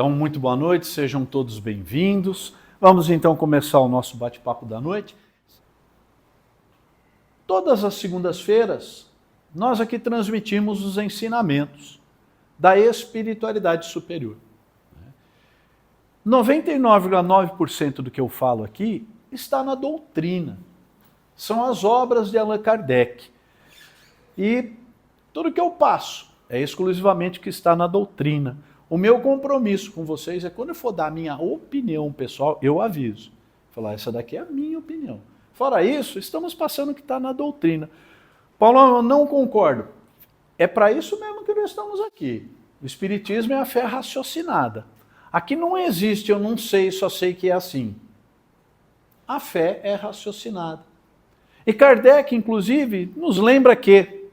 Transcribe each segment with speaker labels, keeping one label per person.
Speaker 1: Então, muito boa noite, sejam todos bem-vindos. Vamos então começar o nosso bate-papo da noite. Todas as segundas-feiras, nós aqui transmitimos os ensinamentos da espiritualidade superior. 99,9% do que eu falo aqui está na doutrina. São as obras de Allan Kardec. E tudo que eu passo é exclusivamente o que está na doutrina. O meu compromisso com vocês é quando eu for dar a minha opinião pessoal, eu aviso. Falar, essa daqui é a minha opinião. Fora isso, estamos passando o que está na doutrina. Paulo, eu não concordo. É para isso mesmo que nós estamos aqui. O Espiritismo é a fé raciocinada. Aqui não existe, eu não sei, só sei que é assim. A fé é raciocinada. E Kardec, inclusive, nos lembra que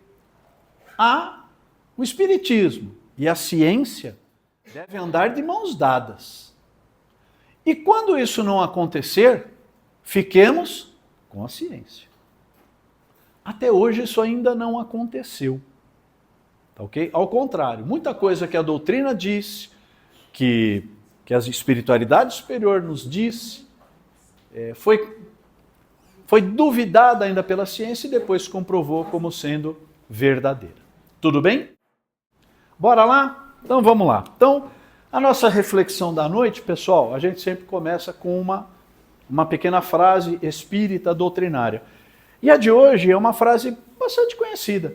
Speaker 1: o Espiritismo e a ciência devem andar de mãos dadas. E quando isso não acontecer, fiquemos com a ciência. Até hoje isso ainda não aconteceu. Tá ok? Ao contrário, muita coisa que a doutrina disse, que a espiritualidade superior nos disse, foi duvidada ainda pela ciência e depois se comprovou como sendo verdadeira. Tudo bem? Bora lá? Então vamos lá. Então, a nossa reflexão da noite, pessoal, a gente sempre começa com uma pequena frase espírita doutrinária. E a de hoje é uma frase bastante conhecida.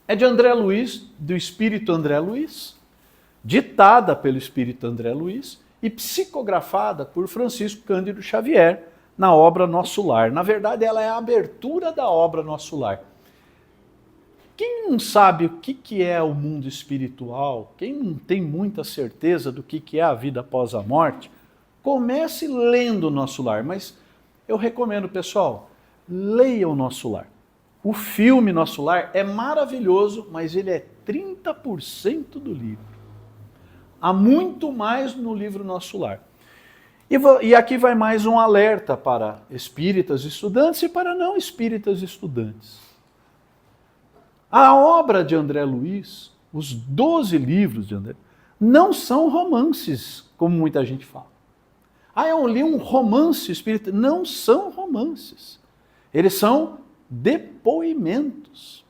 Speaker 1: É de André Luiz, do Espírito André Luiz, ditada pelo Espírito André Luiz e psicografada por Francisco Cândido Xavier na obra Nosso Lar. Na verdade, ela é a abertura da obra Nosso Lar. Quem não sabe o que é o mundo espiritual, quem não tem muita certeza do que é a vida após a morte, comece lendo o Nosso Lar. Mas eu recomendo, pessoal, leia o Nosso Lar. O filme Nosso Lar é maravilhoso, mas ele é 30% do livro. Há muito mais no livro Nosso Lar. E aqui vai mais um alerta para espíritas estudantes e para não espíritas estudantes. A obra de André Luiz, os 12 livros de André, não são romances, como muita gente fala. Eu li um romance espírita. Não são romances. Eles são depoimentos.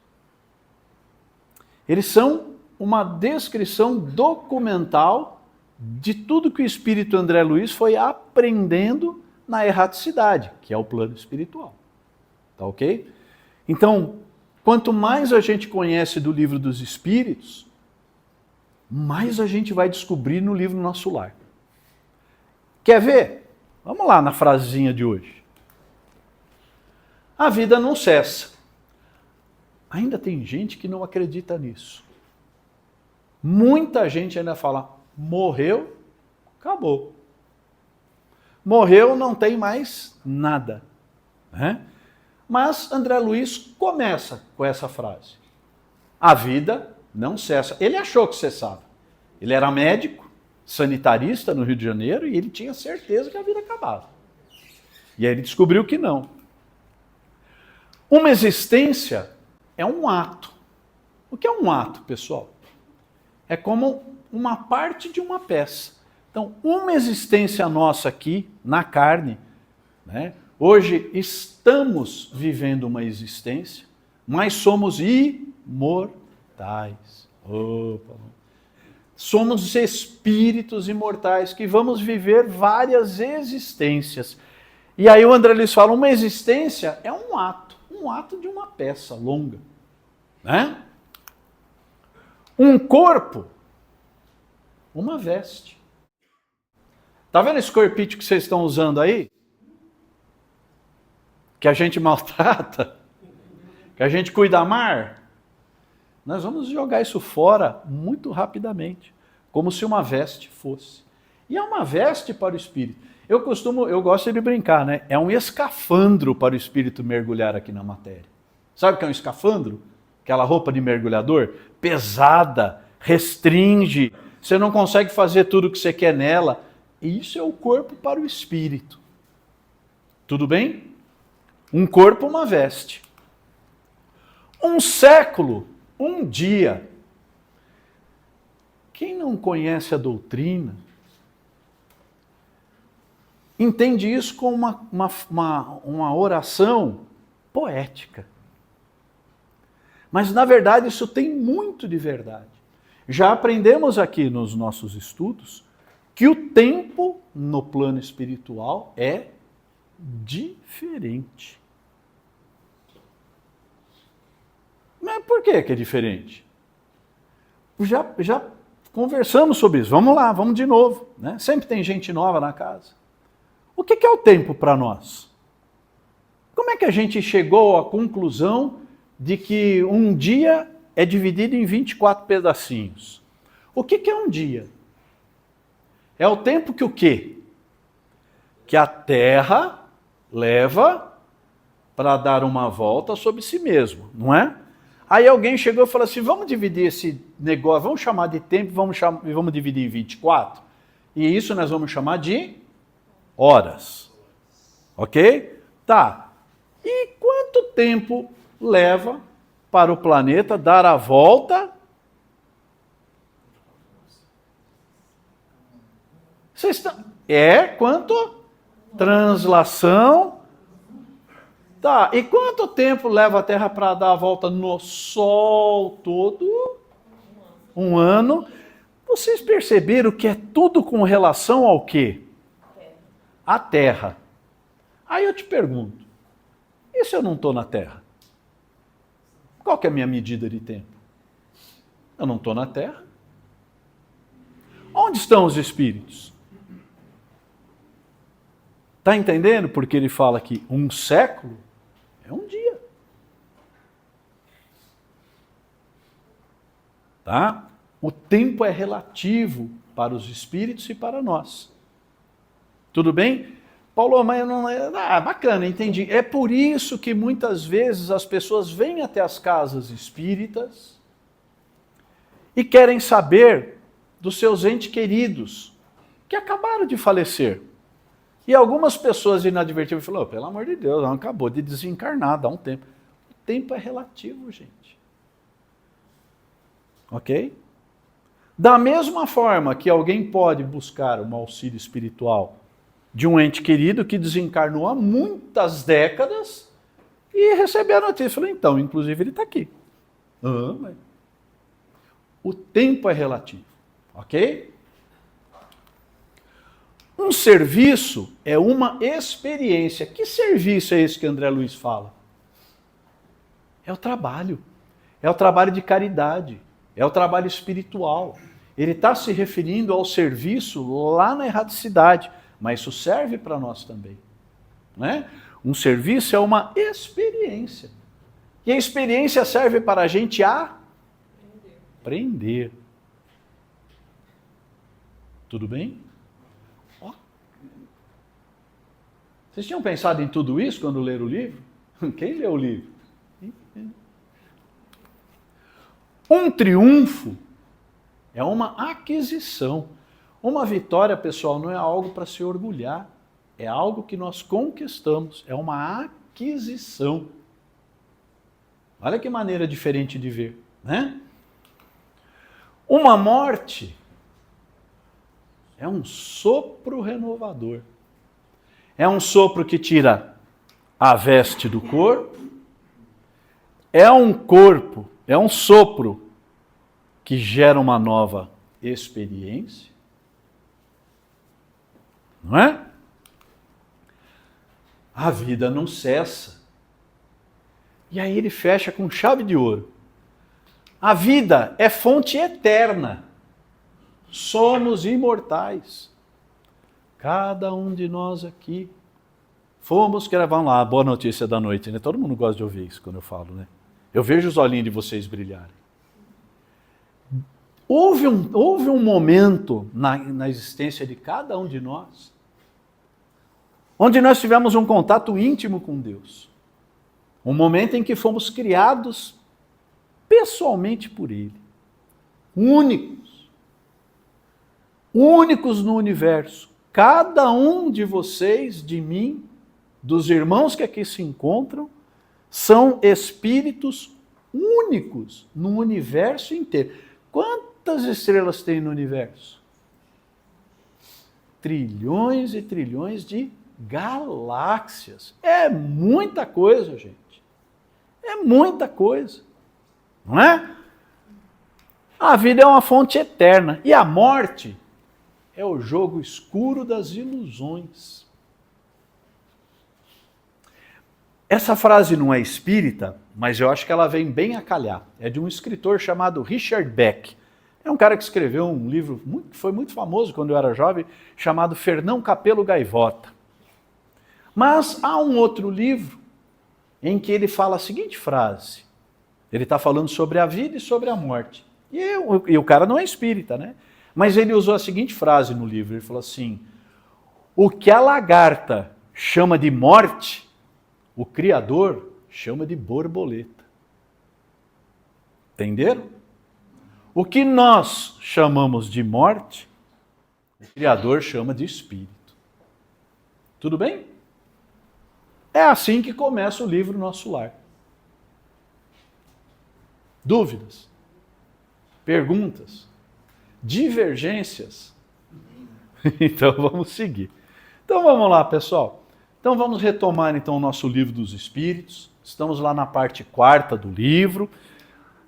Speaker 1: Eles são uma descrição documental de tudo que o Espírito André Luiz foi aprendendo na erraticidade, que é o plano espiritual. Tá ok? Então, quanto mais a gente conhece do livro dos Espíritos, mais a gente vai descobrir no livro Nosso Lar. Quer ver? Vamos lá na frasezinha de hoje. A vida não cessa. Ainda tem gente que não acredita nisso. Muita gente ainda fala, morreu, acabou. Morreu, não tem mais nada. Né? Mas André Luiz começa com essa frase. A vida não cessa. Ele achou que cessava. Ele era médico, sanitarista no Rio de Janeiro e ele tinha certeza que a vida acabava. E aí ele descobriu que não. Uma existência é um ato. O que é um ato, pessoal? É como uma parte de uma peça. Então, uma existência nossa aqui, na carne, né? Hoje estamos vivendo uma existência, mas somos imortais. Opa. Somos espíritos imortais que vamos viver várias existências. E aí o André Luiz fala, uma existência é um ato de uma peça longa. Né? Um corpo, uma veste. Tá vendo esse corpite que vocês estão usando aí? Que a gente maltrata, que a gente cuida amar, nós vamos jogar isso fora muito rapidamente, como se uma veste fosse. E é uma veste para o espírito. Eu gosto de brincar, né? É um escafandro para o espírito mergulhar aqui na matéria. Sabe o que é um escafandro? Aquela roupa de mergulhador, pesada, restringe, você não consegue fazer tudo o que você quer nela. Isso é o corpo para o espírito. Tudo bem? Um corpo, uma veste. Um século, um dia. Quem não conhece a doutrina entende isso como uma oração poética. Mas, na verdade, isso tem muito de verdade. Já aprendemos aqui nos nossos estudos que o tempo no plano espiritual é diferente. Mas por que é diferente? Já conversamos sobre isso. Vamos lá, vamos de novo. Né? Sempre tem gente nova na casa. O que é o tempo para nós? Como é que a gente chegou à conclusão de que um dia é dividido em 24 pedacinhos? O que é um dia? É o tempo que o quê? Que a Terra leva para dar uma volta sobre si mesmo, não é? Aí alguém chegou e falou assim, vamos dividir esse negócio, vamos chamar de tempo e vamos dividir em 24? E isso nós vamos chamar de horas. Ok? Tá. E quanto tempo leva para o planeta dar a volta? Vocês estão... quanto? Translação. Tá, e quanto tempo leva a Terra para dar a volta no Sol todo? Um ano. Vocês perceberam que é tudo com relação ao quê? A Terra. Aí eu te pergunto, e se eu não estou na Terra? Qual que é a minha medida de tempo? Eu não estou na Terra. Onde estão os espíritos? Está entendendo? Porque ele fala que um século é um dia. Tá? O tempo é relativo para os espíritos e para nós. Tudo bem? Paulo, mas não... bacana, entendi. É por isso que muitas vezes as pessoas vêm até as casas espíritas e querem saber dos seus entes queridos que acabaram de falecer. E algumas pessoas inadvertidas falaram, pelo amor de Deus, ela acabou de desencarnar, dá um tempo. O tempo é relativo, gente. Ok? Da mesma forma que alguém pode buscar um auxílio espiritual de um ente querido que desencarnou há muitas décadas e receber a notícia. Falei, então, inclusive ele está aqui. Mas... O tempo é relativo. Ok? Um serviço é uma experiência. Que serviço é esse que André Luiz fala? É o trabalho. É o trabalho de caridade. É o trabalho espiritual. Ele está se referindo ao serviço lá na erradicidade, mas isso serve para nós também. Né? Um serviço é uma experiência. E a experiência serve para a gente aprender. Tudo bem? Vocês tinham pensado em tudo isso quando leram o livro? Quem leu o livro? Um triunfo é uma aquisição. Uma vitória, pessoal, não é algo para se orgulhar. É algo que nós conquistamos. É uma aquisição. Olha que maneira diferente de ver, né? Uma morte é um sopro renovador. É um sopro que tira a veste do corpo. É um sopro que gera uma nova experiência. Não é? A vida não cessa. E aí ele fecha com chave de ouro. A vida é fonte eterna. Somos imortais. Cada um de nós aqui fomos vamos lá, boa notícia da noite, né? Todo mundo gosta de ouvir isso quando eu falo, né? Eu vejo os olhinhos de vocês brilharem. Houve um momento na existência de cada um de nós onde nós tivemos um contato íntimo com Deus. Um momento em que fomos criados pessoalmente por Ele. Únicos. Únicos no universo. Cada um de vocês, de mim, dos irmãos que aqui se encontram, são espíritos únicos no universo inteiro. Quantas estrelas tem no universo? Trilhões e trilhões de galáxias. É muita coisa, gente. É muita coisa. Não é? A vida é uma fonte eterna. E a morte é o jogo escuro das ilusões. Essa frase não é espírita, mas eu acho que ela vem bem a calhar. É de um escritor chamado Richard Beck. É um cara que escreveu um livro que foi muito famoso quando eu era jovem, chamado Fernão Capelo Gaivota. Mas há um outro livro em que ele fala a seguinte frase. Ele está falando sobre a vida e sobre a morte. E o cara não é espírita, né? Mas ele usou a seguinte frase no livro. Ele falou assim, o que a lagarta chama de morte, o Criador chama de borboleta. Entenderam? O que nós chamamos de morte, o Criador chama de espírito. Tudo bem? É assim que começa o livro Nosso Lar. Dúvidas? Perguntas? Divergências? Então vamos seguir. Então vamos lá, pessoal. Então vamos retomar então o nosso livro dos Espíritos. Estamos lá na parte 4ª do livro,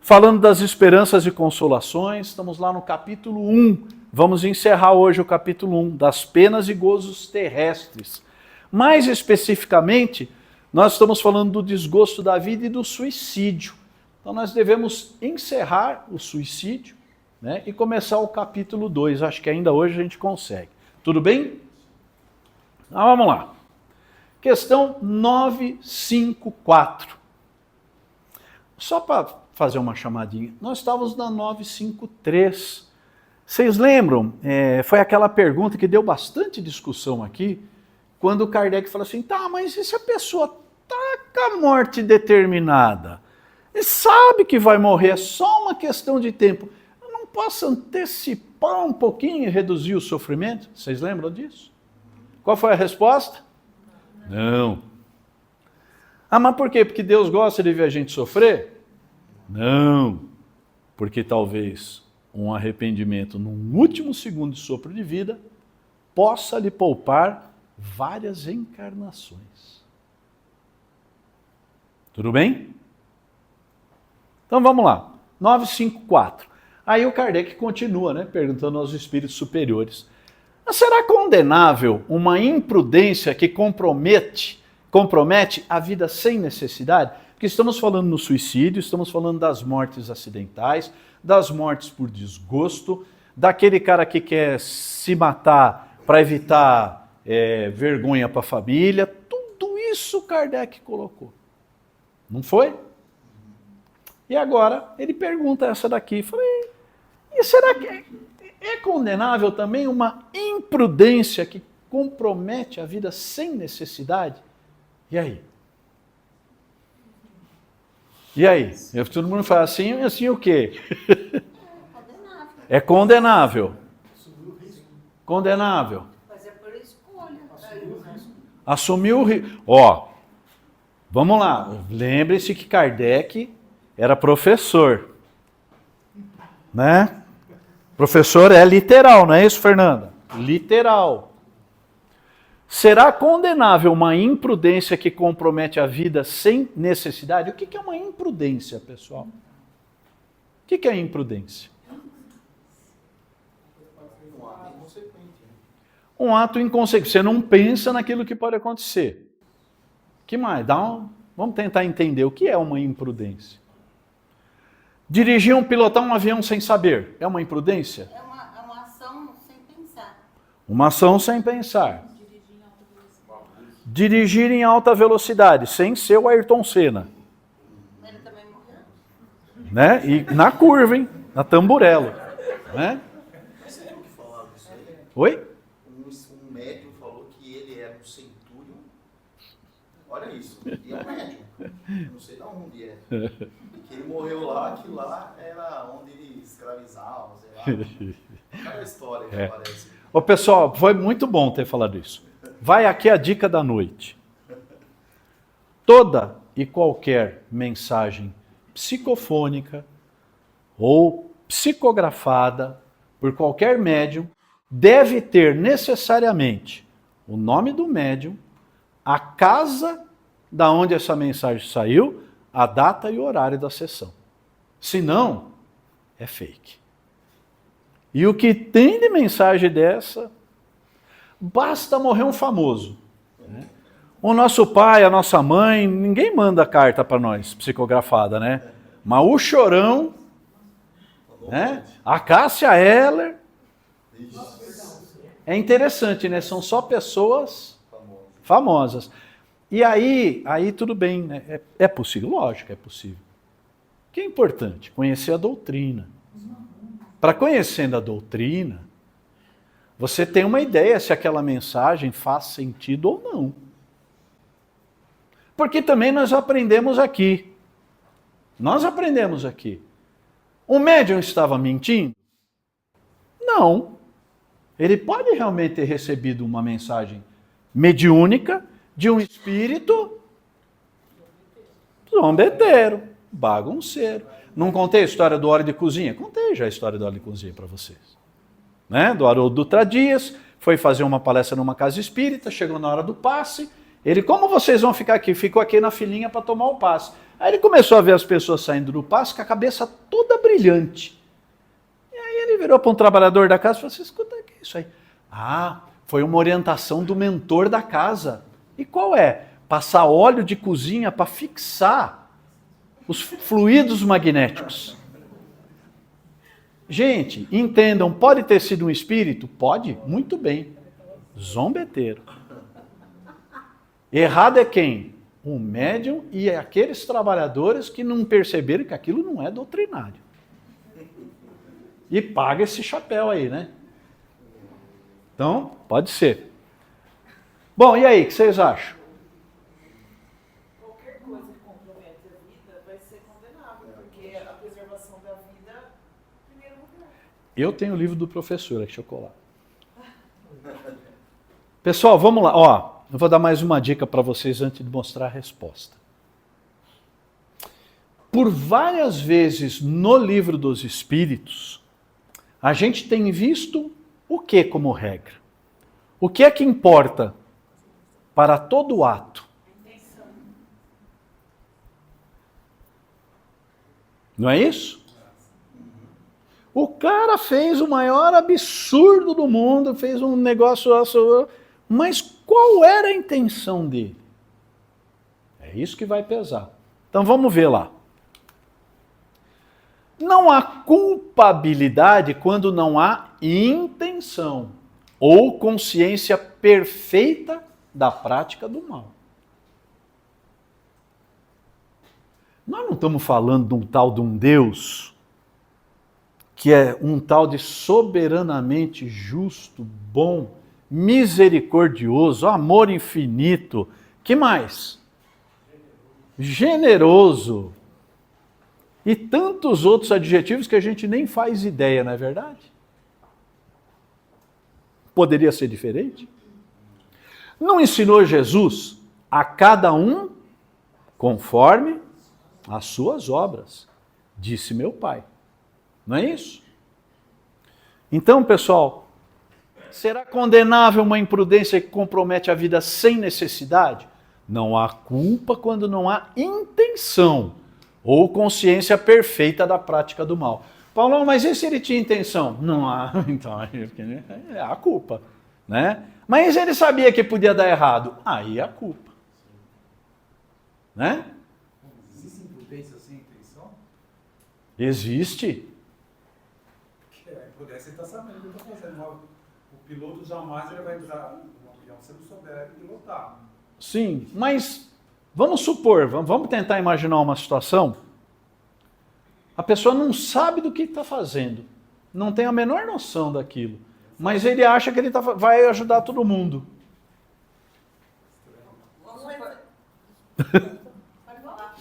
Speaker 1: falando das esperanças e consolações. Estamos lá no capítulo 1. Vamos encerrar hoje o capítulo 1, das penas e gozos terrestres. Mais especificamente, nós estamos falando do desgosto da vida e do suicídio. Então nós devemos encerrar o suicídio, né, e começar o capítulo 2. Acho que ainda hoje a gente consegue. Tudo bem? Então vamos lá. Questão 954. Só para fazer uma chamadinha, nós estávamos na 953. Vocês lembram? Foi aquela pergunta que deu bastante discussão aqui, quando o Kardec falou assim, tá, mas e se a pessoa está com a morte determinada? E sabe que vai morrer, é só uma questão de tempo. Eu não posso antecipar um pouquinho e reduzir o sofrimento? Vocês lembram disso? Qual foi a resposta? Não. Ah, mas por quê? Porque Deus gosta de ver a gente sofrer? Não. Porque talvez um arrependimento num último segundo de sopro de vida possa lhe poupar várias encarnações. Tudo bem? Então vamos lá. 954. Aí o Kardec continua, né, perguntando aos espíritos superiores. Mas será condenável uma imprudência que compromete a vida sem necessidade? Porque estamos falando no suicídio, estamos falando das mortes acidentais, das mortes por desgosto, daquele cara que quer se matar para evitar vergonha para a família. Tudo isso Kardec colocou. Não foi? E agora ele pergunta essa daqui. Falei, e será que é condenável também uma imprudência que compromete a vida sem necessidade? E aí? E aí? Todo mundo fala assim, assim o quê? É condenável. Condenável.
Speaker 2: Mas é por escolha.
Speaker 1: Assumir o risco. Ó, vamos lá. Lembre-se que Kardec era professor. Né? Professor é literal, não é isso, Fernanda? Literal. Será condenável uma imprudência que compromete a vida sem necessidade? O que é uma imprudência, pessoal? O que é imprudência? Um ato inconsequente. Você não pensa naquilo que pode acontecer. Que mais? Vamos tentar entender o que é uma imprudência. Dirigir pilotar um avião sem saber. É uma imprudência?
Speaker 2: É uma ação sem pensar.
Speaker 1: Uma ação sem pensar. Dirigir em alta velocidade, sem ser o Ayrton Senna.
Speaker 2: Ele também morreu.
Speaker 1: Né? E na curva, hein? Na tamburelo. Né?
Speaker 3: Você viu que falaram isso aí?
Speaker 1: Oi?
Speaker 3: Um médium falou que ele era um centúrio. Olha isso, e é um médium. Não sei de onde é. Que ele morreu lá, que lá era onde ele escravizava, sei lá. Aquela história que aparece.
Speaker 1: Ô pessoal, foi muito bom ter falado isso. Vai aqui a dica da noite. Toda e qualquer mensagem psicofônica ou psicografada por qualquer médium deve ter necessariamente o nome do médium, a casa da onde essa mensagem saiu, a data e o horário da sessão. Se não, é fake. E o que tem de mensagem dessa, basta morrer um famoso. Né? O nosso pai, a nossa mãe, ninguém manda carta para nós, psicografada, né? Mas o Chorão, né? A Cássia Eller. É interessante, né? São só pessoas famosas. E aí tudo bem, né? É possível, lógico, é possível. O que é importante? Conhecer a doutrina. Para conhecendo a doutrina, você tem uma ideia se aquela mensagem faz sentido ou não. Porque também nós aprendemos aqui. O médium estava mentindo? Não. Ele pode realmente ter recebido uma mensagem mediúnica de um espírito zombeteiro, bagunceiro. Não contei a história do óleo de cozinha? Contei já a história do óleo de cozinha para vocês. Né? Do Haroldo Dutra Dias, foi fazer uma palestra numa casa espírita, chegou na hora do passe, ele, como vocês vão ficar aqui? Ficou aqui na filinha para tomar o passe. Aí ele começou a ver as pessoas saindo do passe com a cabeça toda brilhante. E aí ele virou para um trabalhador da casa e falou assim, escuta, o que é isso aí? Ah, foi uma orientação do mentor da casa. E qual é? Passar óleo de cozinha para fixar os fluidos magnéticos. Gente, entendam, pode ter sido um espírito? Pode, muito bem. Zombeteiro. Errado é quem? O médium e aqueles trabalhadores que não perceberam que aquilo não é doutrinário. E paga esse chapéu aí, né? Então, pode ser. Bom, e aí, o que vocês acham?
Speaker 4: Qualquer coisa que compromete a vida vai ser condenável, porque a preservação da vida, em primeiro lugar.
Speaker 1: Eu tenho o livro do professor, deixa eu colar. Pessoal, vamos lá. Ó, eu vou dar mais uma dica para vocês antes de mostrar a resposta. Por várias vezes no livro dos Espíritos, a gente tem visto o que como regra? O que é que importa para todo ato? Não é isso? O cara fez o maior absurdo do mundo, fez um negócio, mas qual era a intenção dele? É isso que vai pesar. Então vamos ver lá. Não há culpabilidade quando não há intenção ou consciência perfeita da prática do mal. Nós não estamos falando de um tal de um Deus que é um tal de soberanamente justo, bom, misericordioso, amor infinito. Que mais? Generoso. E tantos outros adjetivos que a gente nem faz ideia, não é verdade? Poderia ser diferente? Não ensinou Jesus a cada um conforme as suas obras, disse meu Pai. Não é isso? Então, pessoal, será condenável uma imprudência que compromete a vida sem necessidade? Não há culpa quando não há intenção ou consciência perfeita da prática do mal. Paulo, mas e se ele tinha intenção? Não há, então é a culpa, né? Mas ele sabia que podia dar errado? Aí é a culpa, né?
Speaker 5: Existe imprudência sem intenção?
Speaker 1: Existe.
Speaker 5: Porque a imprudência ele está sabendo o que ele está fazendo. O piloto jamais ele vai entrar no avião se ele souber pilotar.
Speaker 1: Sim, mas vamos supor, vamos tentar imaginar uma situação. A pessoa não sabe do que está fazendo, não tem a menor noção daquilo, mas ele acha que ele vai ajudar todo mundo.
Speaker 2: Pode falar.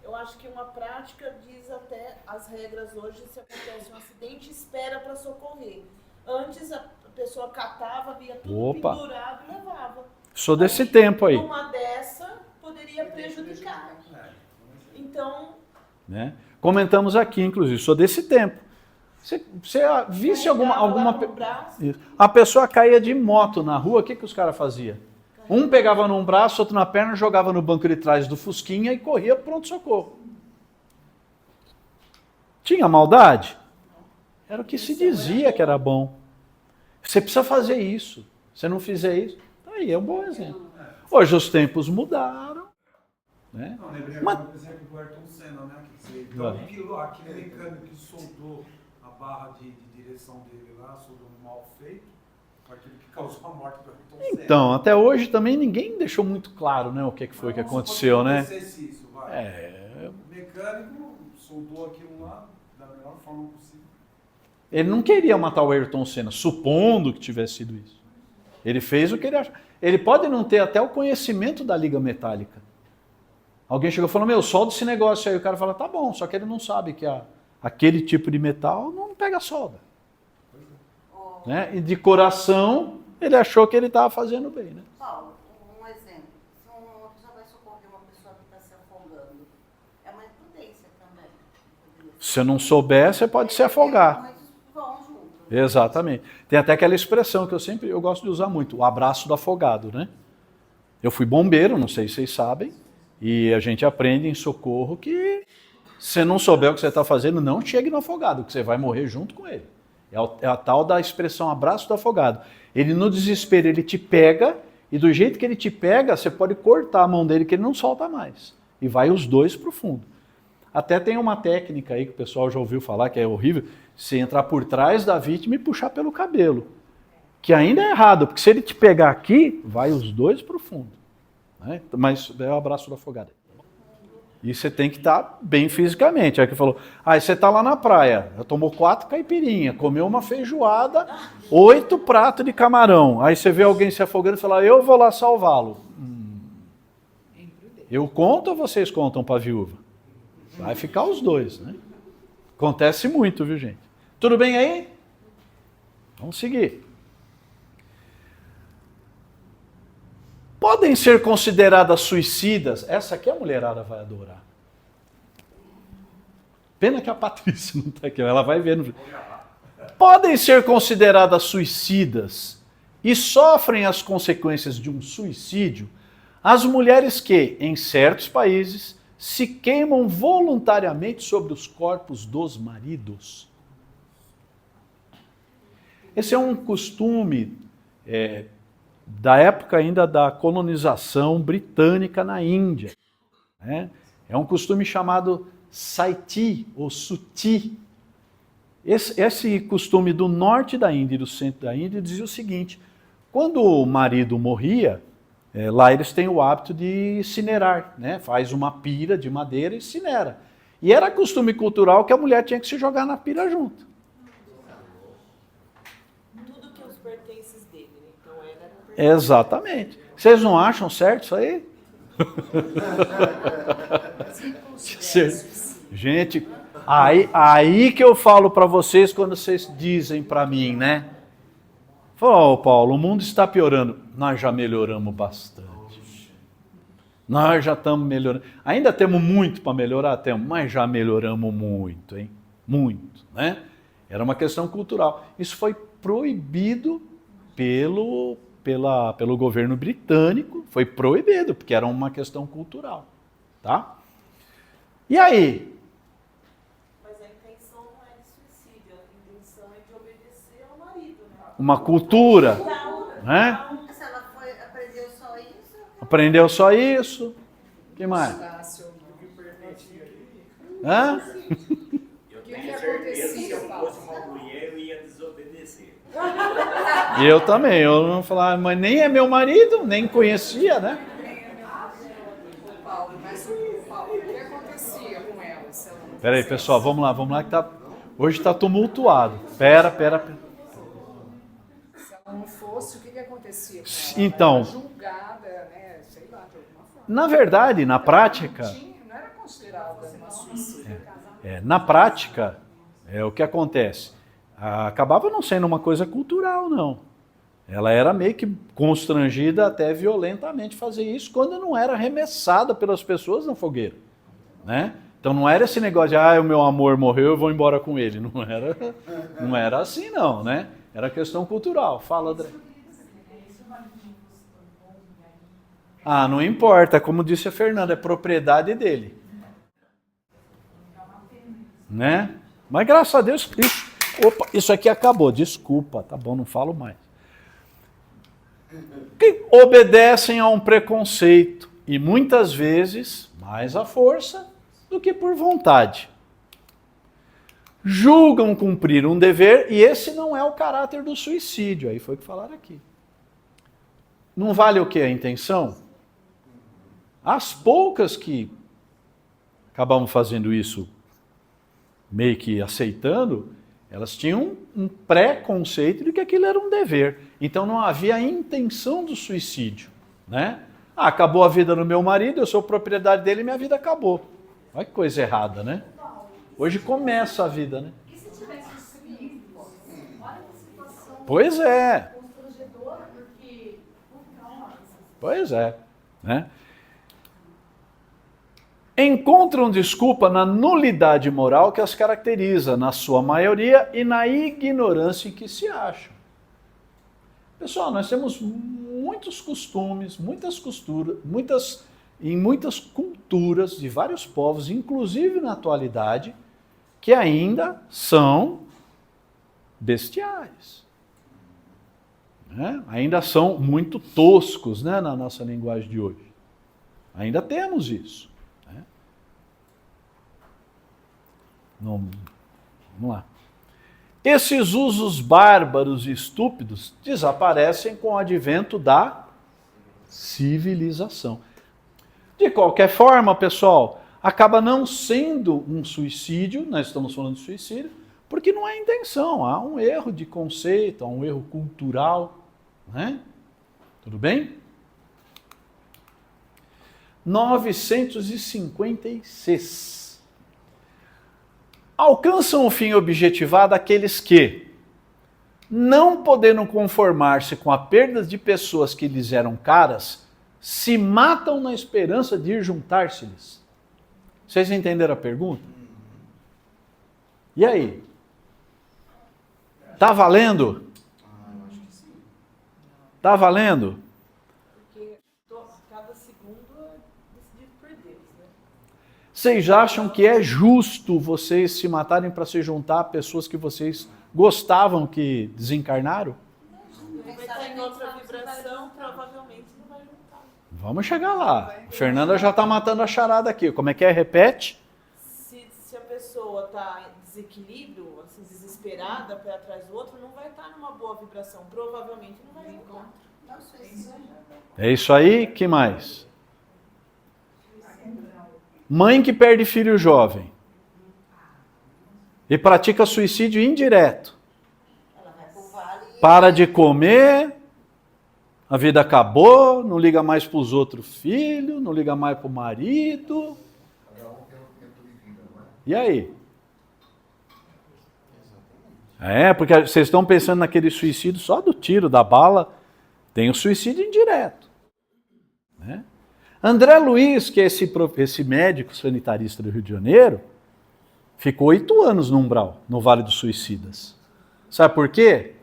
Speaker 4: Eu acho que uma prática diz até as regras hoje, se acontece um acidente, espera para socorrer. Antes a pessoa catava, via tudo pendurado e levava.
Speaker 1: Sou desse tempo aí.
Speaker 4: Uma dessa poderia prejudicar. Então...
Speaker 1: Né? Comentamos aqui, inclusive, sou desse tempo. Você visse alguma
Speaker 4: Braço,
Speaker 1: a pessoa caía de moto na rua, o que os caras faziam? Um pegava num braço, outro na perna, jogava no banco de trás do Fusquinha e corria pro pronto-socorro. Tinha maldade? Era o que se dizia que era bom. Você precisa fazer isso. Se não fizer isso, aí é um bom exemplo. Hoje os tempos mudaram. Né?
Speaker 5: Não, lembrei
Speaker 1: Mas-
Speaker 5: agora, por exemplo, do Ayrton Senna, né? Quer dizer, então, aquele mecânico que soldou a barra de direção dele lá, soldou mal feito, foi aquilo que causou a morte do Ayrton Senna.
Speaker 1: Então, até hoje também ninguém deixou muito claro, né, o que foi que
Speaker 5: Mas vamos
Speaker 1: aconteceu,
Speaker 5: supor que
Speaker 1: né?
Speaker 5: acontecesse isso, vai. O mecânico soldou aquilo lá da melhor forma possível.
Speaker 1: Ele não queria matar o Ayrton Senna, supondo que tivesse sido isso. Ele fez o que ele achou. Ele pode não ter até o conhecimento da liga metálica. Alguém chegou e falou, meu, solda esse negócio aí. O cara fala, tá bom, só que ele não sabe que aquele tipo de metal não pega solda. Né? E de coração, ele achou que ele estava fazendo bem. Né?
Speaker 2: Paulo, um exemplo. Se uma pessoa vai socorrer uma pessoa que está se afogando, é uma imprudência também.
Speaker 1: Se você não souber, você pode se afogar.
Speaker 2: Muitos vão junto.
Speaker 1: Exatamente. Tem até aquela expressão que eu gosto de usar muito, o abraço do afogado, né? Eu fui bombeiro, não sei se vocês sabem, e a gente aprende em socorro que se você não souber o que você está fazendo, não chegue no afogado, que você vai morrer junto com ele. É a tal da expressão abraço do afogado. Ele no desespero, ele te pega, e do jeito que ele te pega, você pode cortar a mão dele que ele não solta mais. E vai os dois para o fundo. Até tem uma técnica aí que o pessoal já ouviu falar, que é horrível, você entrar por trás da vítima e puxar pelo cabelo. Que ainda é errado, porque se ele te pegar aqui, vai os dois para o fundo. Né? Mas é o abraço do afogado. E você tem que estar bem fisicamente. Aí que falou, você está lá na praia, já tomou 4 caipirinhas, comeu uma feijoada, 8 pratos de camarão. Aí você vê alguém se afogando e fala, eu vou lá salvá-lo. Eu conto ou vocês contam para a viúva? Vai ficar os dois, né? Acontece muito, viu, gente? Tudo bem aí? Vamos seguir. Podem ser consideradas suicidas. Essa aqui a mulherada vai adorar. Pena que a Patrícia não está aqui, ela vai ver no vídeo. Podem ser consideradas suicidas e sofrem as consequências de um suicídio as mulheres que, em certos países, se queimam voluntariamente sobre os corpos dos maridos. Esse é um costume da época ainda da colonização britânica na Índia. Né? É um costume chamado Sati ou Suti. Esse costume do norte da Índia e do centro da Índia dizia o seguinte, quando o marido morria, lá eles têm o hábito de incinerar, né? Faz uma pira de madeira e incinera. E era costume cultural que a mulher tinha que se jogar na pira junto.
Speaker 4: tudo que os pertences dele, né? Então era
Speaker 1: Exatamente. Vocês não acham certo isso aí? Gente, aí que eu falo para vocês quando vocês dizem para mim, né? Falou, Paulo, o mundo está piorando. Nós já melhoramos bastante. Nós já estamos melhorando. Ainda temos muito para melhorar, mas já melhoramos muito, hein? Muito, né? Era uma questão cultural. Isso foi proibido pelo governo britânico, foi proibido, porque era uma questão cultural, tá? E aí?
Speaker 4: Mas a intenção não é de suicídio, a intenção é de obedecer ao marido, né?
Speaker 1: Uma cultura, né?
Speaker 2: Se ela aprendeu só isso,
Speaker 1: Aprendeu só isso? O que mais? Hã?
Speaker 6: Eu tenho certeza que se eu fosse uma mulher, eu ia desobedecer.
Speaker 1: Eu também, eu não falava, mas nem é meu marido, nem conhecia, né?
Speaker 7: Paulo, mas Paulo, o que acontecia com ela? Se ela não
Speaker 1: Peraí, pessoal, vamos lá que hoje está tumultuado. Pera.
Speaker 7: Se ela não fosse, o que acontecia com ela?
Speaker 1: Então.
Speaker 7: Ela era julgada, né? Sei lá, de alguma forma.
Speaker 1: Na verdade, na prática,
Speaker 7: Não era considerada uma suicida.
Speaker 1: na prática, o que acontece? Acabava não sendo uma coisa cultural, não. Ela era meio que constrangida até violentamente fazer isso, quando não era arremessada pelas pessoas na fogueira. Né? Então não era esse negócio de, o meu amor morreu, eu vou embora com ele. Não era assim não, né? Era questão cultural. Fala, André. Ah, não importa, como disse a Fernanda, é propriedade dele. Né? Mas graças a Deus, isso aqui acabou, desculpa, tá bom, não falo mais. Que obedecem a um preconceito e muitas vezes mais à força do que por vontade. Julgam cumprir um dever e esse não é o caráter do suicídio, aí foi o que falaram aqui. Não vale o que? A intenção? As poucas que acabam fazendo isso, meio que aceitando, elas tinham um pré-conceito de que aquilo era um dever. Então não havia a intenção do suicídio, né? Acabou a vida do meu marido, eu sou propriedade dele e minha vida acabou. Olha que coisa errada, né? Hoje começa a vida, né?
Speaker 8: E se tivesse um filho? Olha que situação
Speaker 1: Pois é.
Speaker 8: constrangedora, porque
Speaker 1: Pois é, né? Encontram desculpa na nulidade moral que as caracteriza, na sua maioria, e na ignorância em que se acham. Pessoal, nós temos muitos costumes, em muitas culturas de vários povos, inclusive na atualidade, que ainda são bestiais. Né? Ainda são muito toscos, né, na nossa linguagem de hoje. Ainda temos isso. Vamos lá. Esses usos bárbaros e estúpidos desaparecem com o advento da civilização. De qualquer forma, pessoal, acaba não sendo um suicídio, nós estamos falando de suicídio, porque não há intenção, há um erro de conceito, há um erro cultural, né? Tudo bem? 956. Alcançam o fim objetivado aqueles que, não podendo conformar-se com a perda de pessoas que lhes eram caras, se matam na esperança de ir juntar-se-lhes. Vocês entenderam a pergunta? E aí? Tá valendo? Tá valendo?
Speaker 4: Porque cada segundo é decidido por Deus, né?
Speaker 1: Vocês acham que é justo vocês se matarem para se juntar a pessoas que vocês gostavam que desencarnaram?
Speaker 4: Vai estar em outra vibração, provavelmente não vai juntar.
Speaker 1: Vamos chegar lá. A Fernanda já está matando a charada aqui. Como é que é? Repete.
Speaker 4: Se a pessoa está em desequilíbrio, assim, desesperada, pé atrás do outro, não vai estar numa boa vibração. Provavelmente não vai juntar.
Speaker 1: É isso aí. Que mais? Mãe que perde filho jovem e pratica suicídio indireto.
Speaker 2: Ela vai pro vale e
Speaker 1: Para de comer, a vida acabou, não liga mais para os outros filhos, não liga mais para o marido. E aí? Porque vocês estão pensando naquele suicídio só do tiro, da bala. Tem o suicídio indireto. Né? André Luiz, que é esse médico sanitarista do Rio de Janeiro, ficou 8 anos no umbral, no Vale dos Suicidas. Sabe por quê?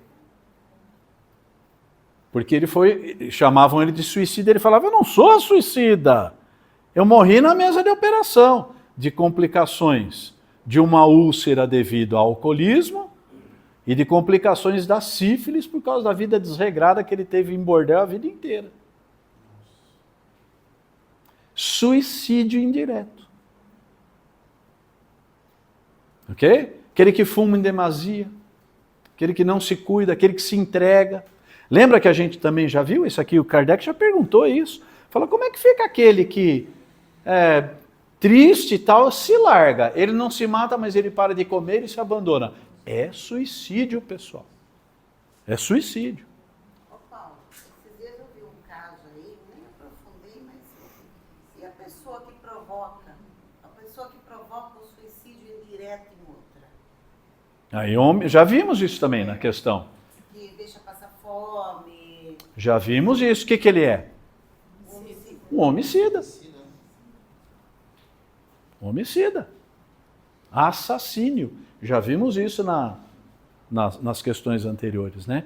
Speaker 1: Porque chamavam ele de suicida, ele falava, eu não sou suicida, eu morri na mesa de operação, de complicações de uma úlcera devido ao alcoolismo e de complicações da sífilis por causa da vida desregrada que ele teve em bordel a vida inteira. Suicídio indireto. Ok? Aquele que fuma em demasia, aquele que não se cuida, aquele que se entrega. Lembra que a gente também já viu isso aqui? O Kardec já perguntou isso. Fala, como é que fica aquele que é triste e tal, se larga? Ele não se mata, mas ele para de comer e se abandona. É suicídio, pessoal. É suicídio.
Speaker 2: Ô Paulo, esses dias eu vi um caso aí, nem aprofundei, mas e a pessoa que provoca o suicídio indireto em outra?
Speaker 1: Aí, já vimos isso também na questão.
Speaker 2: Que deixa passar fome.
Speaker 1: Já vimos isso. O que ele é?
Speaker 2: Homicídio.
Speaker 1: Um homicida. Homicida. Assassínio. Já vimos isso nas questões anteriores, né?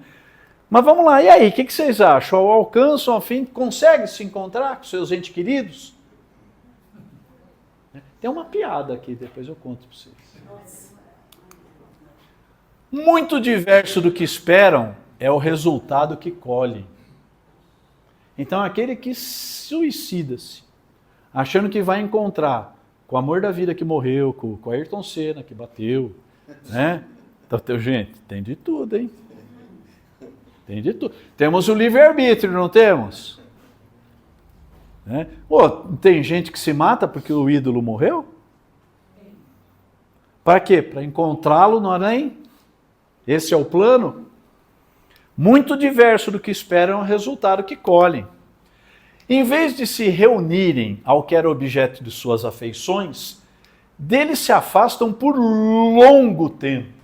Speaker 1: Mas vamos lá, e aí, o que vocês acham? Alcançam a fim, conseguem se encontrar com seus entes queridos? Tem uma piada aqui, depois eu conto para vocês. Muito diverso do que esperam é o resultado que colhem. Então, aquele que suicida-se, achando que vai encontrar com o amor da vida que morreu, com o Ayrton Senna que bateu, né? Então, gente, tem de tudo, hein? Tem de tudo. Temos o livre-arbítrio, não temos? Né? Pô, tem gente que se mata porque o ídolo morreu? Para quê? Para encontrá-lo no além? Esse é o plano? Muito diverso do que esperam é o resultado que colhem. Em vez de se reunirem ao que era objeto de suas afeições, deles se afastam por longo tempo.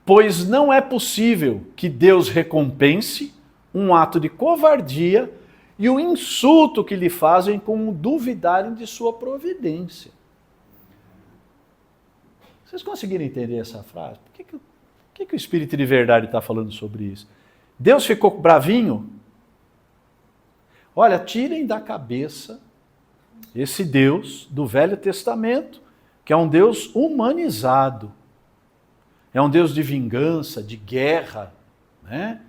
Speaker 1: Pois não é possível que Deus recompense um ato de covardia e o insulto que lhe fazem com duvidarem de sua providência. Vocês conseguiram entender essa frase? Por que o Espírito de Verdade está falando sobre isso? Deus ficou bravinho? Olha, tirem da cabeça esse Deus do Velho Testamento, que é um Deus humanizado. É um Deus de vingança, de guerra, né?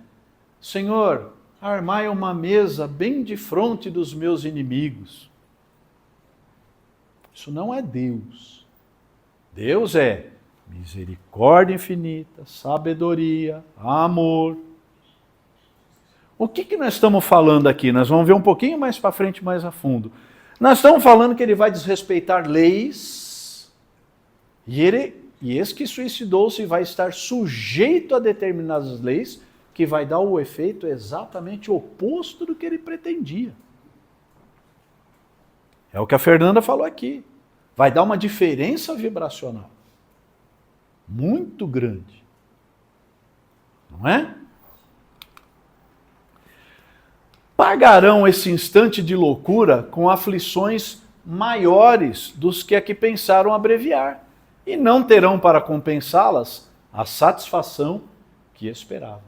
Speaker 1: Senhor, armai uma mesa bem de frente dos meus inimigos. Isso não é Deus. Deus é misericórdia infinita, sabedoria, amor. O que nós estamos falando aqui? Nós vamos ver um pouquinho mais para frente, mais a fundo. Nós estamos falando que ele vai desrespeitar leis e esse que suicidou-se vai estar sujeito a determinadas leis que vai dar o efeito exatamente oposto do que ele pretendia. É o que a Fernanda falou aqui. Vai dar uma diferença vibracional muito grande. Não é? Pagarão esse instante de loucura com aflições maiores dos que aqui pensaram abreviar, e não terão para compensá-las a satisfação que esperavam.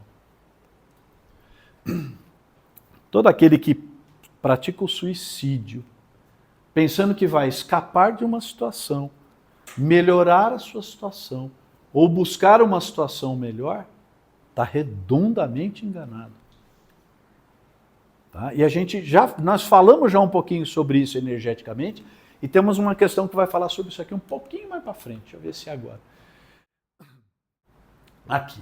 Speaker 1: Todo aquele que pratica o suicídio, pensando que vai escapar de uma situação, melhorar a sua situação, ou buscar uma situação melhor, está redondamente enganado. Tá? E nós falamos já um pouquinho sobre isso energeticamente, e temos uma questão que vai falar sobre isso aqui um pouquinho mais para frente. Deixa eu ver se é agora. Aqui.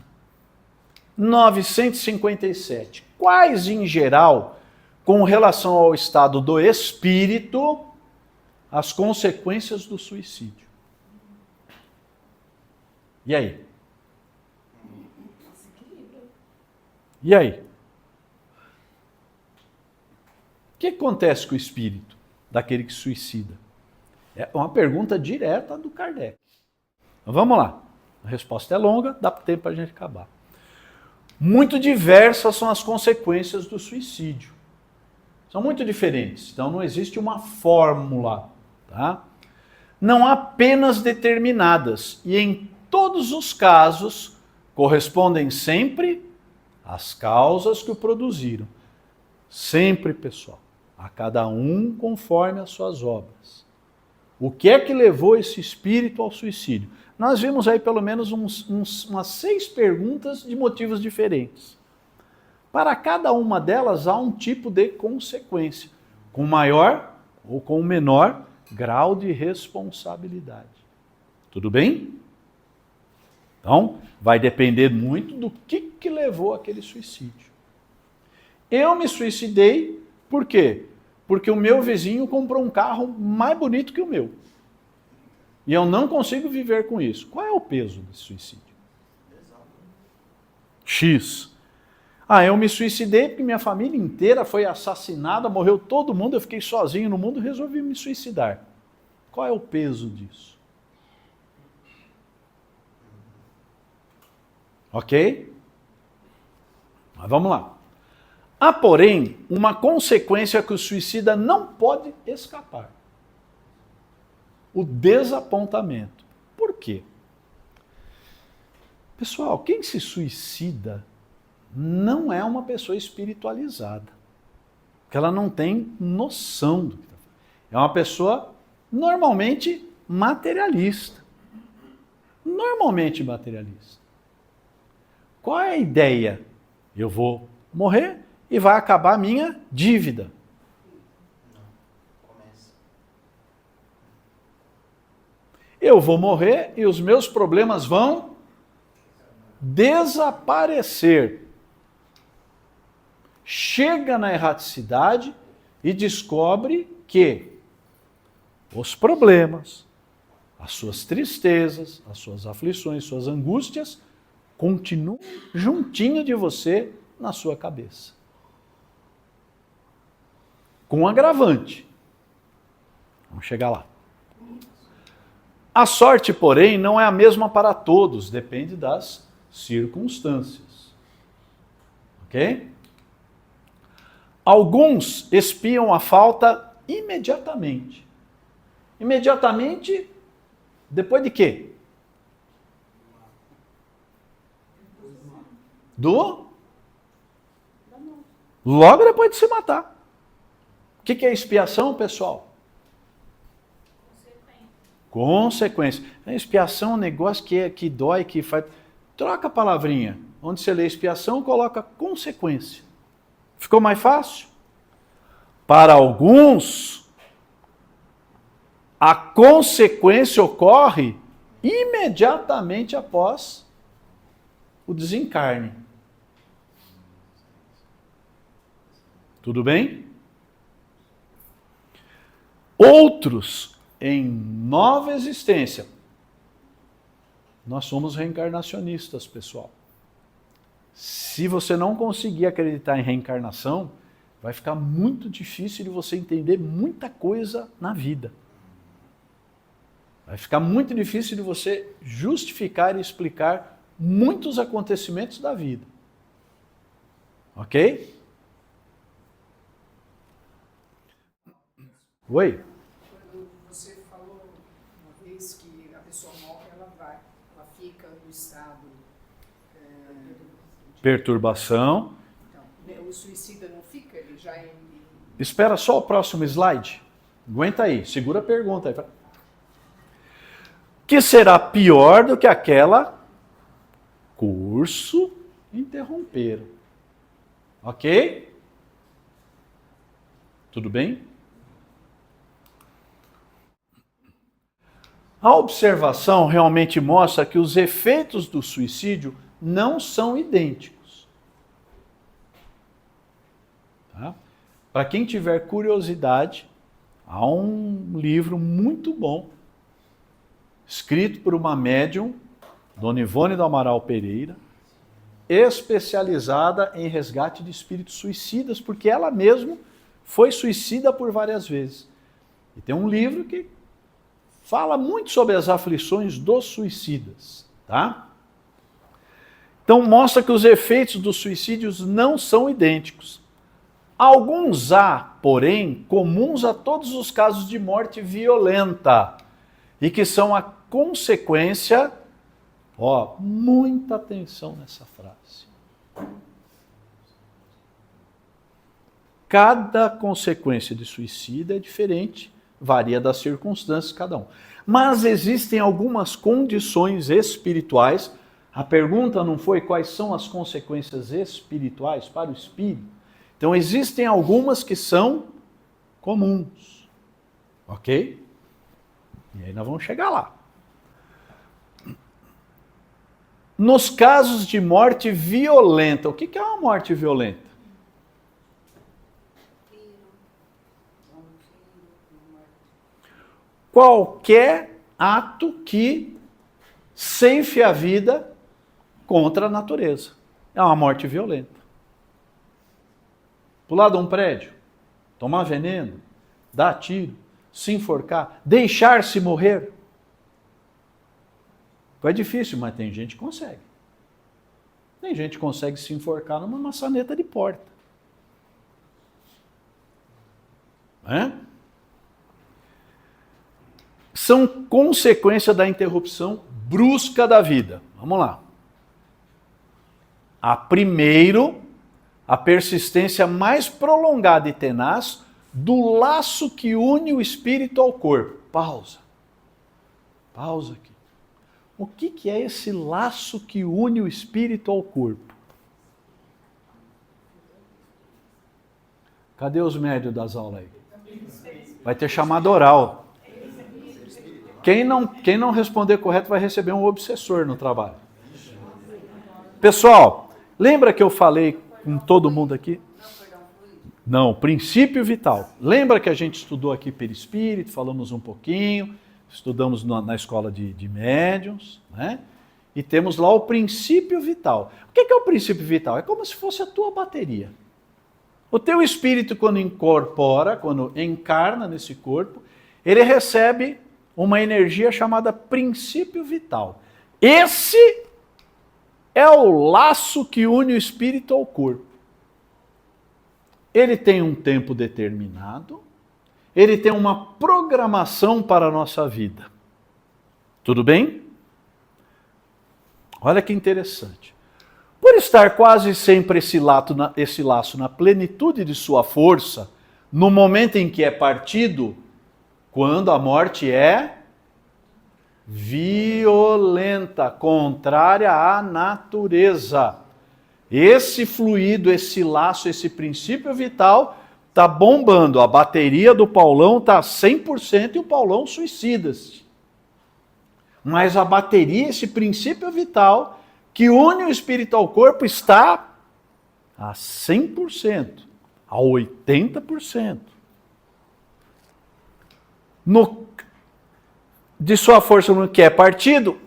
Speaker 1: 957. Quais, em geral, com relação ao estado do espírito, as consequências do suicídio? E aí? E aí? O que acontece com o espírito daquele que suicida? É uma pergunta direta do Kardec. Então, vamos lá. A resposta é longa, dá tempo para a gente acabar. Muito diversas são as consequências do suicídio. São muito diferentes. Então não existe uma fórmula. Tá? Não há penas determinadas. E em todos os casos, correspondem sempre às causas que o produziram. Sempre, pessoal. A cada um conforme as suas obras. O que é que levou esse espírito ao suicídio? Nós vimos aí pelo menos umas 6 perguntas de motivos diferentes. Para cada uma delas há um tipo de consequência, com maior ou com menor grau de responsabilidade. Tudo bem? Então, vai depender muito do que levou aquele suicídio. Eu me suicidei, por quê? Porque o meu vizinho comprou um carro mais bonito que o meu. E eu não consigo viver com isso. Qual é o peso desse suicídio? X. Eu me suicidei porque minha família inteira foi assassinada, morreu todo mundo, eu fiquei sozinho no mundo e resolvi me suicidar. Qual é o peso disso? Ok? Mas vamos lá. Há, porém, uma consequência que o suicida não pode escapar. o desapontamento. Por quê? Pessoal, quem se suicida não é uma pessoa espiritualizada. Porque ela não tem noção do que está fazendo. É uma pessoa normalmente materialista. Normalmente materialista. Qual é a ideia? Eu vou morrer e vai acabar a minha dívida. Eu vou morrer e os meus problemas vão desaparecer. Chega na erraticidade e descobre que os problemas, as suas tristezas, as suas aflições, suas angústias continuam juntinho de você na sua cabeça. Com um agravante. Vamos chegar lá. A sorte, porém, não é a mesma para todos, depende das circunstâncias. Ok? Alguns espiam a falta imediatamente. Imediatamente, depois de quê? Logo depois de se matar. O que é expiação, pessoal? Consequência. A expiação é um negócio que dói, que faz... Troca a palavrinha. Onde você lê expiação, coloca consequência. Ficou mais fácil? Para alguns, a consequência ocorre imediatamente após o desencarne. Tudo bem? Outros, em nova existência. Nós somos reencarnacionistas, pessoal. Se você não conseguir acreditar em reencarnação, vai ficar muito difícil de você entender muita coisa na vida. Vai ficar muito difícil de você justificar e explicar muitos acontecimentos da vida. Ok? Oi?
Speaker 7: Quando você falou uma vez que a pessoa morre, ela fica no estado
Speaker 1: Perturbação.
Speaker 7: Então, o suicida não fica, ele já é...
Speaker 1: Espera só o próximo slide. Aguenta aí, segura a pergunta aí. Que será pior do que aquela curso interromperam. Ok? Tudo bem? A observação realmente mostra que os efeitos do suicídio não são idênticos. Tá? Para quem tiver curiosidade, há um livro muito bom, escrito por uma médium, Dona Ivone do Amaral Pereira, especializada em resgate de espíritos suicidas, porque ela mesma foi suicida por várias vezes. E tem um livro que fala muito sobre as aflições dos suicidas, tá? Então mostra que os efeitos dos suicídios não são idênticos. Alguns há, porém, comuns a todos os casos de morte violenta e que são a consequência, muita atenção nessa frase. Cada consequência de suicídio é diferente, varia das circunstâncias de cada um. Mas existem algumas condições espirituais. A pergunta não foi quais são as consequências espirituais para o espírito. Então existem algumas que são comuns. Ok? E aí nós vamos chegar lá. Nos casos de morte violenta, o que é uma morte violenta? Qualquer ato que ceife a vida contra a natureza. É uma morte violenta. Pular de um prédio, tomar veneno, dar tiro, se enforcar, deixar-se morrer. É difícil, mas tem gente que consegue. Tem gente que consegue se enforcar numa maçaneta de porta. são consequência da interrupção brusca da vida. Vamos lá. Primeiro, a persistência mais prolongada e tenaz do laço que une o espírito ao corpo. Pausa. Pausa aqui. O que é esse laço que une o espírito ao corpo? Cadê os médios das aulas aí? Vai ter chamada oral. Quem não responder correto vai receber um obsessor no trabalho. Pessoal, lembra que eu falei com todo mundo aqui? Não, princípio vital. Lembra que a gente estudou aqui perispírito, falamos um pouquinho, estudamos na escola de médiuns, né? E temos lá o princípio vital. O que é o princípio vital? É como se fosse a tua bateria. O teu espírito, quando incorpora, quando encarna nesse corpo, ele recebe uma energia chamada princípio vital. Esse é o laço que une o espírito ao corpo. Ele tem um tempo determinado, ele tem uma programação para a nossa vida. Tudo bem? Olha que interessante. Por estar quase sempre esse laço na plenitude de sua força, no momento em que é partido, quando a morte é violenta, contrária à natureza. Esse fluido, esse laço, esse princípio vital está bombando. A bateria do Paulão está 100% e o Paulão suicida-se. Mas a bateria, esse princípio vital que une o espírito ao corpo está a 100%, a 80%. De sua força no que é partido,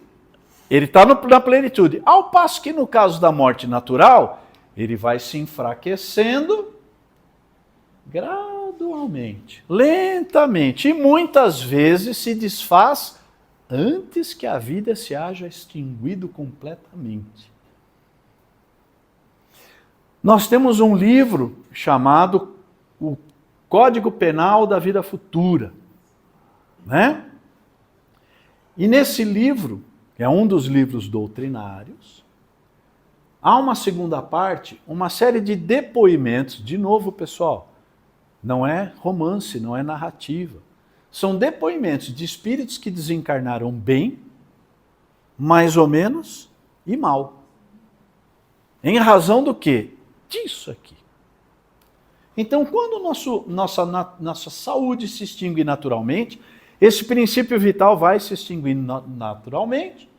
Speaker 1: ele está na plenitude. Ao passo que no caso da morte natural, ele vai se enfraquecendo gradualmente, lentamente, e muitas vezes se desfaz antes que a vida se haja extinguido completamente. Nós temos um livro chamado O Código Penal da Vida Futura, né? E nesse livro, que é um dos livros doutrinários, há uma segunda parte, uma série de depoimentos. De novo, pessoal, não é romance, não é narrativa. São depoimentos de espíritos que desencarnaram bem, mais ou menos, e mal. Em razão do quê? Disso aqui. Então, quando nossa saúde se extingue naturalmente, esse princípio vital vai se extinguindo naturalmente,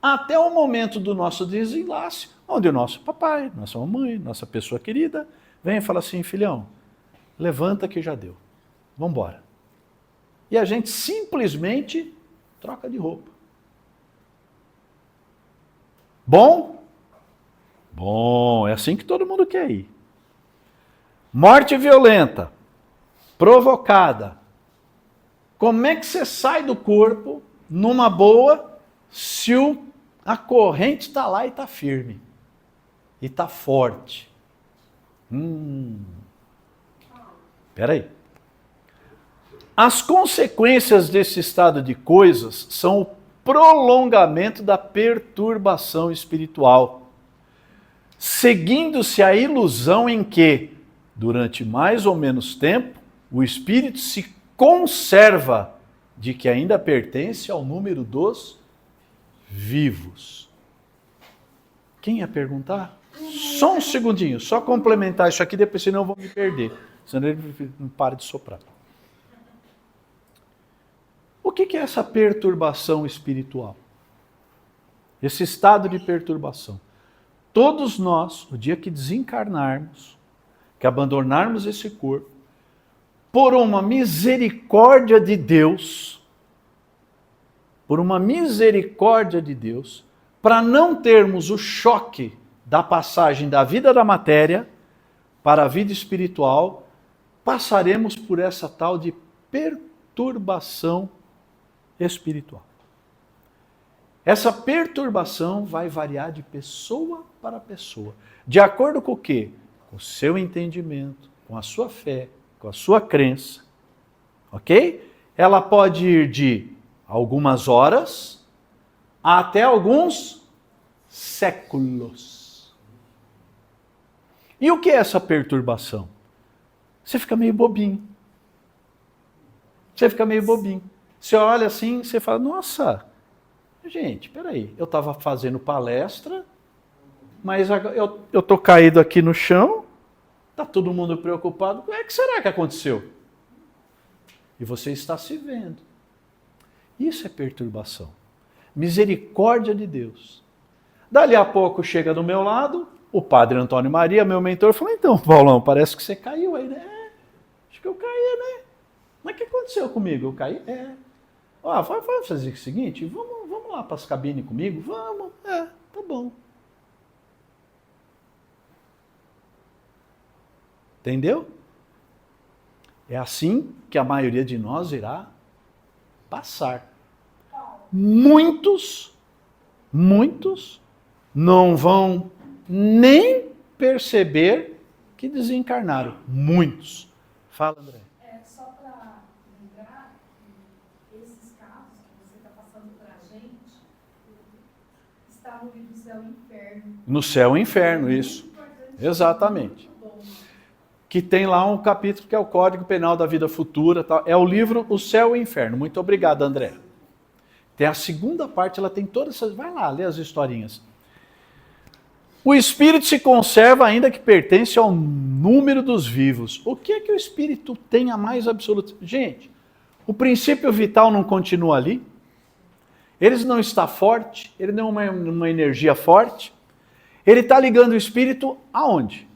Speaker 1: até o momento do nosso desenlace, onde o nosso papai, nossa mamãe, nossa pessoa querida, vem e fala assim: filhão, levanta que já deu, vamos embora. E a gente simplesmente troca de roupa. Bom? Bom, é assim que todo mundo quer ir. Morte violenta, provocada. Como é que você sai do corpo numa boa se a corrente está lá e está firme? E está forte? Espera aí. As consequências desse estado de coisas são o prolongamento da perturbação espiritual, seguindo-se a ilusão em que, durante mais ou menos tempo, o espírito se conserva de que ainda pertence ao número dos vivos. Quem ia perguntar? Só um segundinho, só complementar isso aqui, depois senão eu vou me perder, senão ele não para de soprar. O que é essa perturbação espiritual? Esse estado de perturbação. Todos nós, o dia que desencarnarmos, que abandonarmos esse corpo, por uma misericórdia de Deus, para não termos o choque da passagem da vida da matéria para a vida espiritual, passaremos por essa tal de perturbação espiritual. Essa perturbação vai variar de pessoa para pessoa, de acordo com o quê? Com o seu entendimento, com a sua fé, com a sua crença, ok? Ela pode ir de algumas horas, até alguns séculos. E o que é essa perturbação? Você fica meio bobinho. Você fica meio bobinho. Você olha assim, você fala, nossa, gente, peraí, eu estava fazendo palestra, mas eu estou caído aqui no chão, está todo mundo preocupado, o que será que aconteceu? E você está se vendo. Isso é perturbação. Misericórdia de Deus. Dali a pouco chega do meu lado, o padre Antônio Maria, meu mentor, falou, então, Paulão, parece que você caiu aí, né? Acho que eu caí, né? Mas o que aconteceu comigo? Eu caí? Vamos fazer o seguinte, vamos lá para as cabines comigo? Vamos, tá bom. Entendeu? É assim que a maioria de nós irá passar. Muitos não vão nem perceber que desencarnaram. Muitos. Fala, André.
Speaker 8: Só para lembrar que esses casos que você está passando para a gente está no livro Céu e Inferno.
Speaker 1: No Céu e Inferno, isso. Exatamente. Que tem lá um capítulo que é o Código Penal da Vida Futura. Tal. É o livro O Céu e o Inferno. Muito obrigado, André. Tem a segunda parte, ela tem todas essas... Vai lá, lê as historinhas. O espírito se conserva ainda que pertence ao número dos vivos. O que é que o espírito tem a mais absoluta? Gente, o princípio vital não continua ali? Ele não está forte? Ele não é uma energia forte? Ele está ligando o espírito aonde?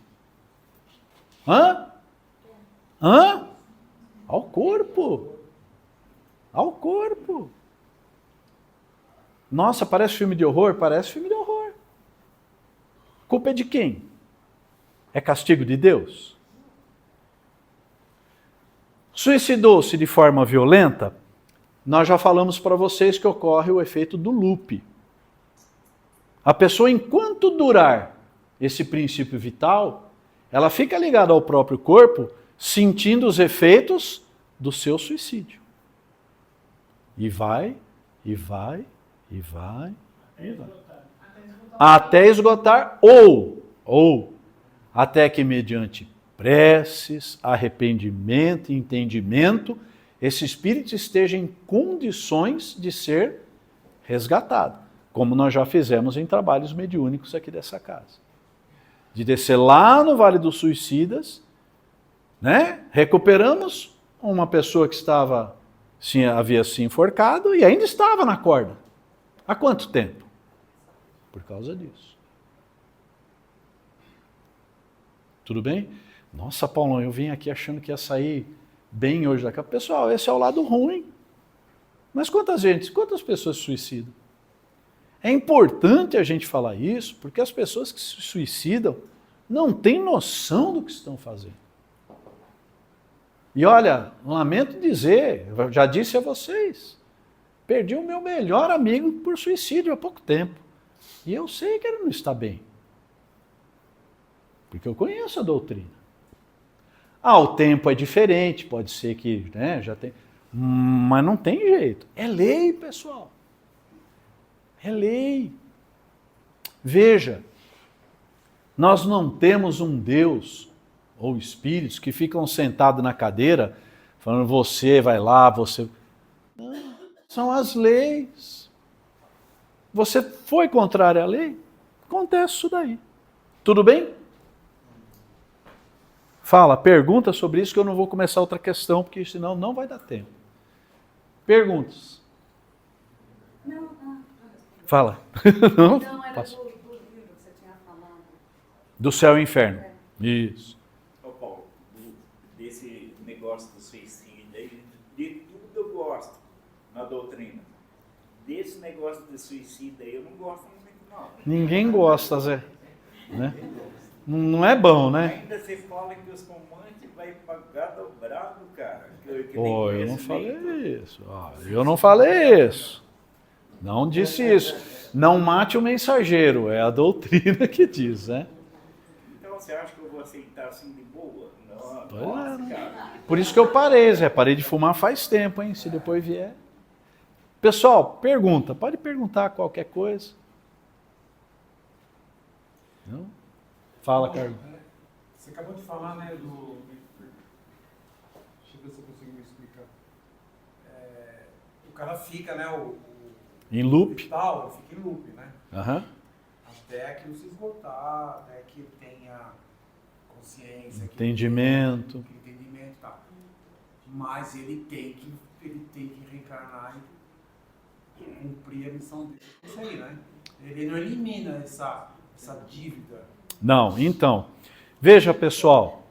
Speaker 1: Ao corpo. Ao corpo. Nossa, parece filme de horror? Parece filme de horror. Culpa é de quem? É castigo de Deus? Suicidou-se de forma violenta? Nós já falamos para vocês que ocorre o efeito do loop. A pessoa, enquanto durar esse princípio vital, ela fica ligada ao próprio corpo, sentindo os efeitos do seu suicídio. E vai, e vai, e vai, e vai. Até esgotar, ou até que mediante preces, arrependimento e entendimento, esse espírito esteja em condições de ser resgatado, como nós já fizemos em trabalhos mediúnicos aqui dessa casa. De descer lá no Vale dos Suicidas, né? Recuperamos uma pessoa que havia se enforcado e ainda estava na corda. Há quanto tempo? Por causa disso. Tudo bem? Nossa, Paulão, eu vim aqui achando que ia sair bem hoje da casa. Pessoal, esse é o lado ruim. Mas quantas pessoas se suicidam? É importante a gente falar isso, porque as pessoas que se suicidam não têm noção do que estão fazendo. E olha, lamento dizer, eu já disse a vocês, perdi o meu melhor amigo por suicídio há pouco tempo. E eu sei que ele não está bem. Porque eu conheço a doutrina. O tempo é diferente, pode ser que já tem... Mas não tem jeito. É lei, pessoal. É lei. Veja, nós não temos um Deus ou espíritos que ficam sentados na cadeira falando, você vai lá, você... Não, são as leis. Você foi contrário à lei? Acontece isso daí. Tudo bem? Fala, pergunta sobre isso que eu não vou começar outra questão, porque senão não vai dar tempo. Perguntas?
Speaker 8: Não.
Speaker 1: Fala.
Speaker 8: Não, era do livro que você tinha falado.
Speaker 1: Do Céu e Inferno. Isso.
Speaker 6: Ô Paulo, desse negócio do suicídio aí, de tudo eu gosto na doutrina. Desse negócio de suicídio aí eu não gosto muito não.
Speaker 1: Ninguém gosta, Zé. Né? Não é bom, né?
Speaker 6: Ainda você fala que os comandantes vai pagar dobrado, cara.
Speaker 1: Eu não falei isso. Eu não falei isso. Não disse isso. Não mate o mensageiro. É a doutrina que diz, né?
Speaker 6: Então você acha que eu vou aceitar assim de boa? Não,
Speaker 1: Pois
Speaker 6: nossa,
Speaker 1: é, né?
Speaker 6: cara.
Speaker 1: Por isso que eu parei, Zé. Parei de fumar faz tempo, hein? Se depois vier. Pessoal, pergunta. Pode perguntar qualquer coisa. Não? Fala, Carlos.
Speaker 5: Você acabou de falar, né, do... Deixa eu ver se eu consigo me explicar. O cara fica, né,
Speaker 1: Em loop.
Speaker 5: vital, fica em loop, né?
Speaker 1: Aham.
Speaker 5: Até aquilo se esgotar, até que tenha consciência,
Speaker 1: Entendimento.
Speaker 5: entendimento e tal. Mas ele tem que reencarnar e cumprir a missão dele. Isso aí, né? Ele não elimina essa dívida.
Speaker 1: Não, então, veja pessoal,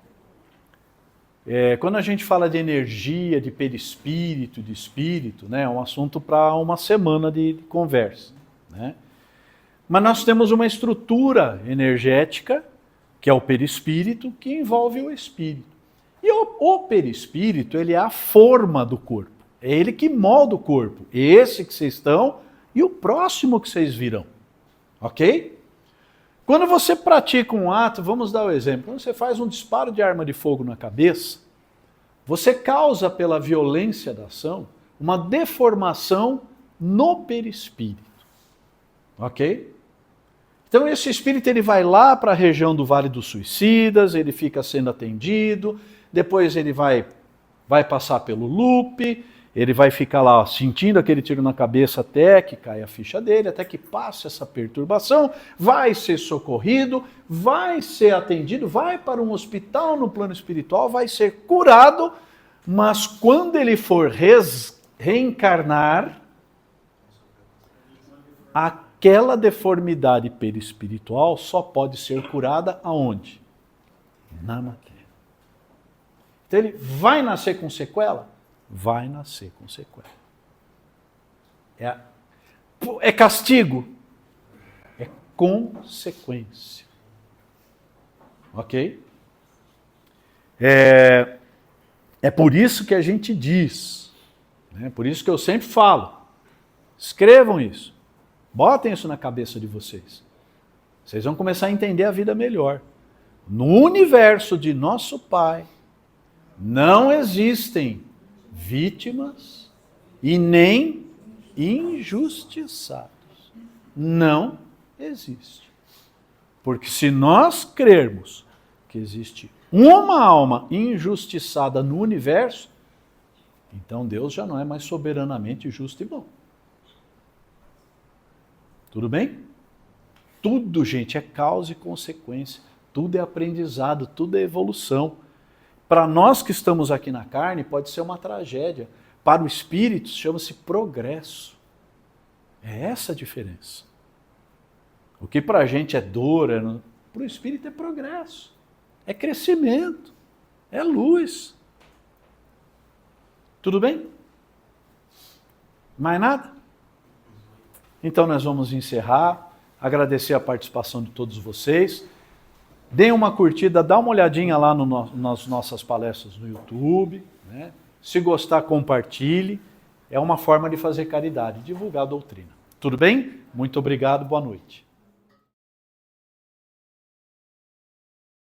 Speaker 1: quando a gente fala de energia, de perispírito, de espírito, né, é um assunto para uma semana de conversa, né? Mas nós temos uma estrutura energética, que é o perispírito, que envolve o espírito. E o perispírito, ele é a forma do corpo, é ele que molda o corpo, esse que vocês estão e o próximo que vocês virão, ok? Quando você pratica um ato, vamos dar o exemplo, quando você faz um disparo de arma de fogo na cabeça, você causa pela violência da ação uma deformação no perispírito, ok? Então esse espírito ele vai lá para a região do Vale dos Suicidas, ele fica sendo atendido, depois ele vai passar pelo loop, ele vai ficar lá sentindo aquele tiro na cabeça até que caia a ficha dele, até que passe essa perturbação, vai ser socorrido, vai ser atendido, vai para um hospital no plano espiritual, vai ser curado, mas quando ele for reencarnar, aquela deformidade perispiritual só pode ser curada aonde? Na matéria. Então ele vai nascer com sequela? Vai nascer com sequela. É castigo? É consequência. Ok? É por isso que a gente diz, né? Por isso que eu sempre falo, escrevam isso, botem isso na cabeça de vocês. Vocês vão começar a entender a vida melhor. No universo de nosso Pai, não existem vítimas e nem injustiçados. Não existe. Porque se nós crermos que existe uma alma injustiçada no universo, então Deus já não é mais soberanamente justo e bom. Tudo bem? Tudo, gente, é causa e consequência. Tudo é aprendizado, tudo é evolução. Para nós que estamos aqui na carne, pode ser uma tragédia. Para o espírito, chama-se progresso. É essa a diferença. O que para a gente é dor, para o espírito é progresso. É crescimento. É luz. Tudo bem? Mais nada? Então nós vamos encerrar. Agradecer a participação de todos vocês. Deem uma curtida, dá uma olhadinha lá nas nossas palestras no YouTube, né? Se gostar, compartilhe. É uma forma de fazer caridade, divulgar a doutrina. Tudo bem? Muito obrigado, boa noite.